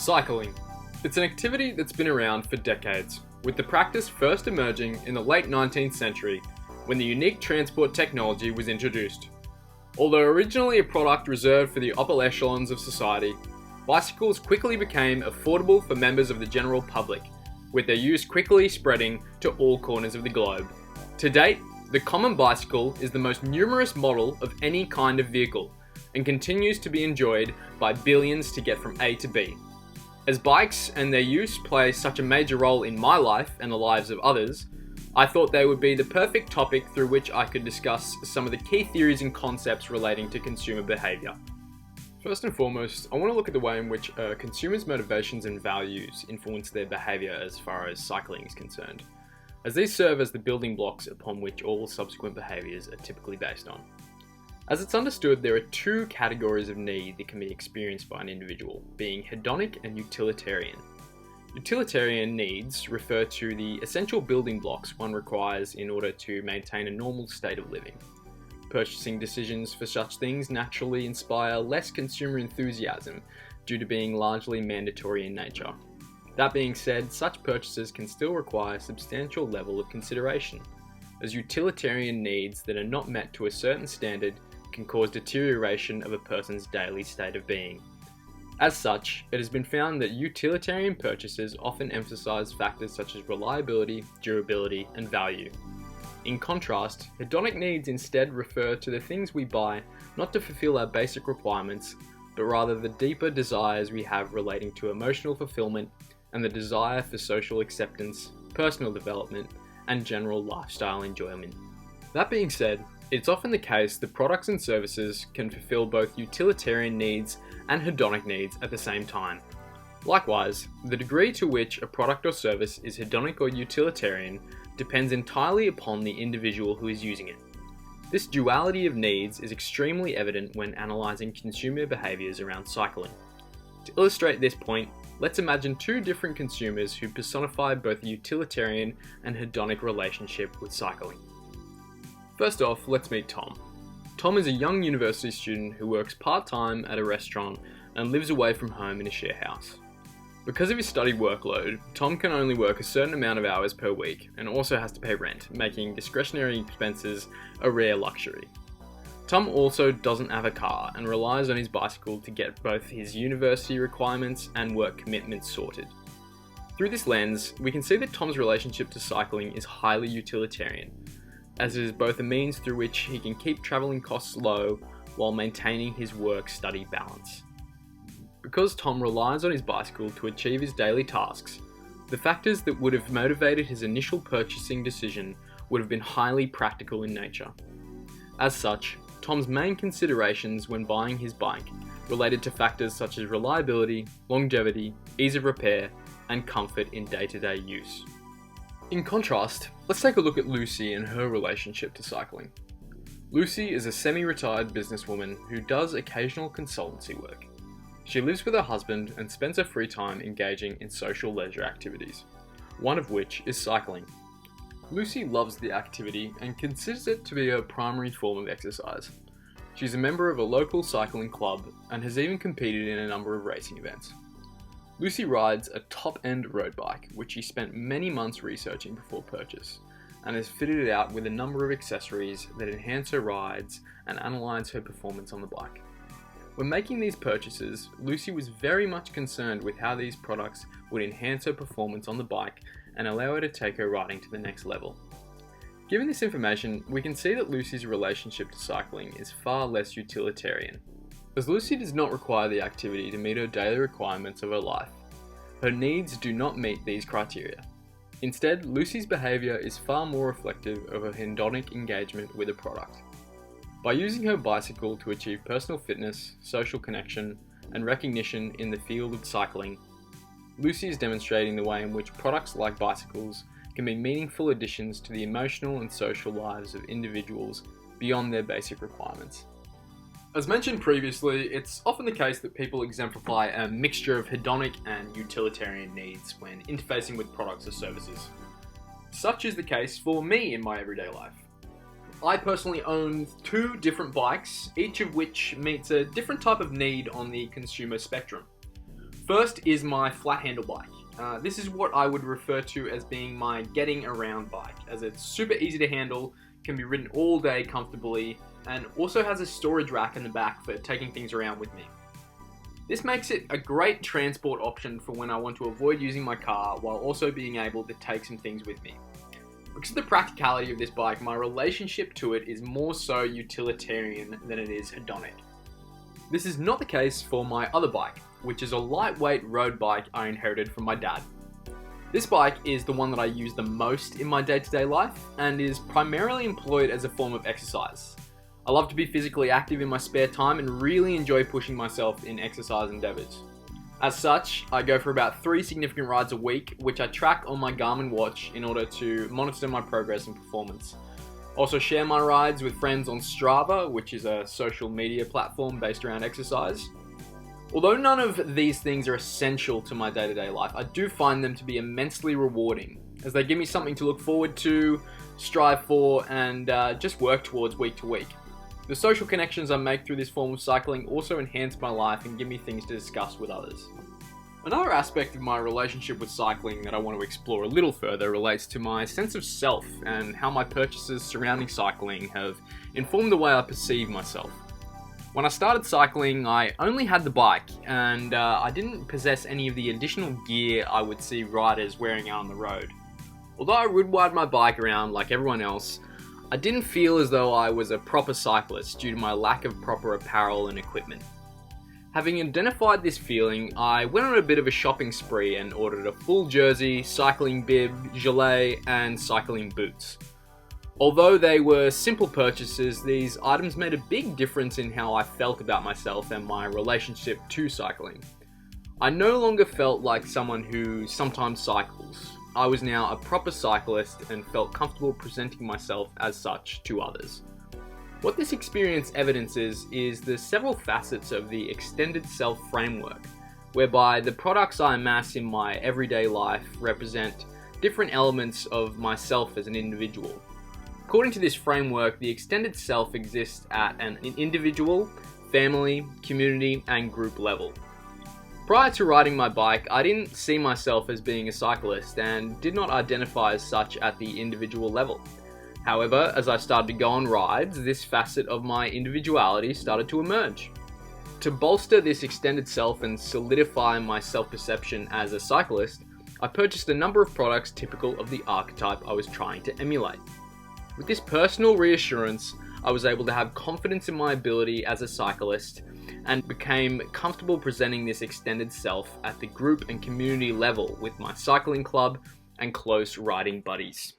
Cycling. It's an activity that's been around for decades, with the practice first emerging in the late 19th century when the unique transport technology was introduced. Although originally a product reserved for the upper echelons of society, bicycles quickly became affordable for members of the general public, with their use quickly spreading to all corners of the globe. To date, the common bicycle is the most numerous model of any kind of vehicle, and continues to be enjoyed by billions to get from A to B. As bikes and their use play such a major role in my life and the lives of others, I thought they would be the perfect topic through which I could discuss some of the key theories and concepts relating to consumer behaviour. First and foremost, I want to look at the way in which consumers' motivations and values influence their behaviour as far as cycling is concerned, as these serve as the building blocks upon which all subsequent behaviours are typically based on. As it's understood, there are two categories of need that can be experienced by an individual, being hedonic and utilitarian. Utilitarian needs refer to the essential building blocks one requires in order to maintain a normal state of living. Purchasing decisions for such things naturally inspire less consumer enthusiasm due to being largely mandatory in nature. That being said, such purchases can still require a substantial level of consideration, as utilitarian needs that are not met to a certain standard can cause deterioration of a person's daily state of being. As such, it has been found that utilitarian purchases often emphasize factors such as reliability, durability, and value. In contrast, hedonic needs instead refer to the things we buy not to fulfill our basic requirements, but rather the deeper desires we have relating to emotional fulfillment and the desire for social acceptance, personal development, and general lifestyle enjoyment. That being said, it's often the case that products and services can fulfill both utilitarian needs and hedonic needs at the same time. Likewise, the degree to which a product or service is hedonic or utilitarian depends entirely upon the individual who is using it. This duality of needs is extremely evident when analysing consumer behaviours around cycling. To illustrate this point, let's imagine two different consumers who personify both a utilitarian and hedonic relationship with cycling. First off, let's meet Tom. Tom is a young university student who works part-time at a restaurant and lives away from home in a share house. Because of his study workload, Tom can only work a certain amount of hours per week and also has to pay rent, making discretionary expenses a rare luxury. Tom also doesn't have a car and relies on his bicycle to get both his university requirements and work commitments sorted. Through this lens, we can see that Tom's relationship to cycling is highly utilitarian, as it is both a means through which he can keep travelling costs low while maintaining his work-study balance. Because Tom relies on his bicycle to achieve his daily tasks, the factors that would have motivated his initial purchasing decision would have been highly practical in nature. As such, Tom's main considerations when buying his bike related to factors such as reliability, longevity, ease of repair, and comfort in day-to-day use. In contrast, let's take a look at Lucy and her relationship to cycling. Lucy is a semi-retired businesswoman who does occasional consultancy work. She lives with her husband and spends her free time engaging in social leisure activities, one of which is cycling. Lucy loves the activity and considers it to be her primary form of exercise. She's a member of a local cycling club and has even competed in a number of racing events. Lucy rides a top-end road bike, which she spent many months researching before purchase, and has fitted it out with a number of accessories that enhance her rides and analyse her performance on the bike. When making these purchases, Lucy was very much concerned with how these products would enhance her performance on the bike and allow her to take her riding to the next level. Given this information, we can see that Lucy's relationship to cycling is far less utilitarian, as Lucy does not require the activity to meet her daily requirements of her life. Her needs do not meet these criteria. Instead, Lucy's behaviour is far more reflective of her hedonic engagement with a product. By using her bicycle to achieve personal fitness, social connection, and recognition in the field of cycling, Lucy is demonstrating the way in which products like bicycles can be meaningful additions to the emotional and social lives of individuals beyond their basic requirements. As mentioned previously, it's often the case that people exemplify a mixture of hedonic and utilitarian needs when interfacing with products or services. Such is the case for me in my everyday life. I personally own two different bikes, each of which meets a different type of need on the consumer spectrum. First is my flat handle bike. This is what I would refer to as being my getting around bike, as it's super easy to handle, can be ridden all day comfortably, and also has a storage rack in the back for taking things around with me. This makes it a great transport option for when I want to avoid using my car while also being able to take some things with me. Because of the practicality of this bike, my relationship to it is more so utilitarian than it is hedonic. This is not the case for my other bike, which is a lightweight road bike I inherited from my dad. This bike is the one that I use the most in my day-to-day life and is primarily employed as a form of exercise. I love to be physically active in my spare time and really enjoy pushing myself in exercise endeavors. As such, I go for about 3 significant rides a week, which I track on my Garmin watch in order to monitor my progress and performance. Also share my rides with friends on Strava, which is a social media platform based around exercise. Although none of these things are essential to my day-to-day life, I do find them to be immensely rewarding, as they give me something to look forward to, strive for, and just work towards week to week. The social connections I make through this form of cycling also enhance my life and give me things to discuss with others. Another aspect of my relationship with cycling that I want to explore a little further relates to my sense of self and how my purchases surrounding cycling have informed the way I perceive myself. When I started cycling, I only had the bike, and I didn't possess any of the additional gear I would see riders wearing out on the road. Although I would ride my bike around like everyone else, I didn't feel as though I was a proper cyclist due to my lack of proper apparel and equipment. Having identified this feeling, I went on a bit of a shopping spree and ordered a full jersey, cycling bib, gilet, and cycling boots. Although they were simple purchases, these items made a big difference in how I felt about myself and my relationship to cycling. I no longer felt like someone who sometimes cycles. I was now a proper cyclist and felt comfortable presenting myself as such to others. What this experience evidences is the several facets of the extended self framework, whereby the products I amass in my everyday life represent different elements of myself as an individual. According to this framework, the extended self exists at an individual, family, community, and group level. Prior to riding my bike, I didn't see myself as being a cyclist and did not identify as such at the individual level. However, as I started to go on rides, this facet of my individuality started to emerge. To bolster this extended self and solidify my self-perception as a cyclist, I purchased a number of products typical of the archetype I was trying to emulate. With this personal reassurance, I was able to have confidence in my ability as a cyclist and became comfortable presenting this extended self at the group and community level with my cycling club and close riding buddies.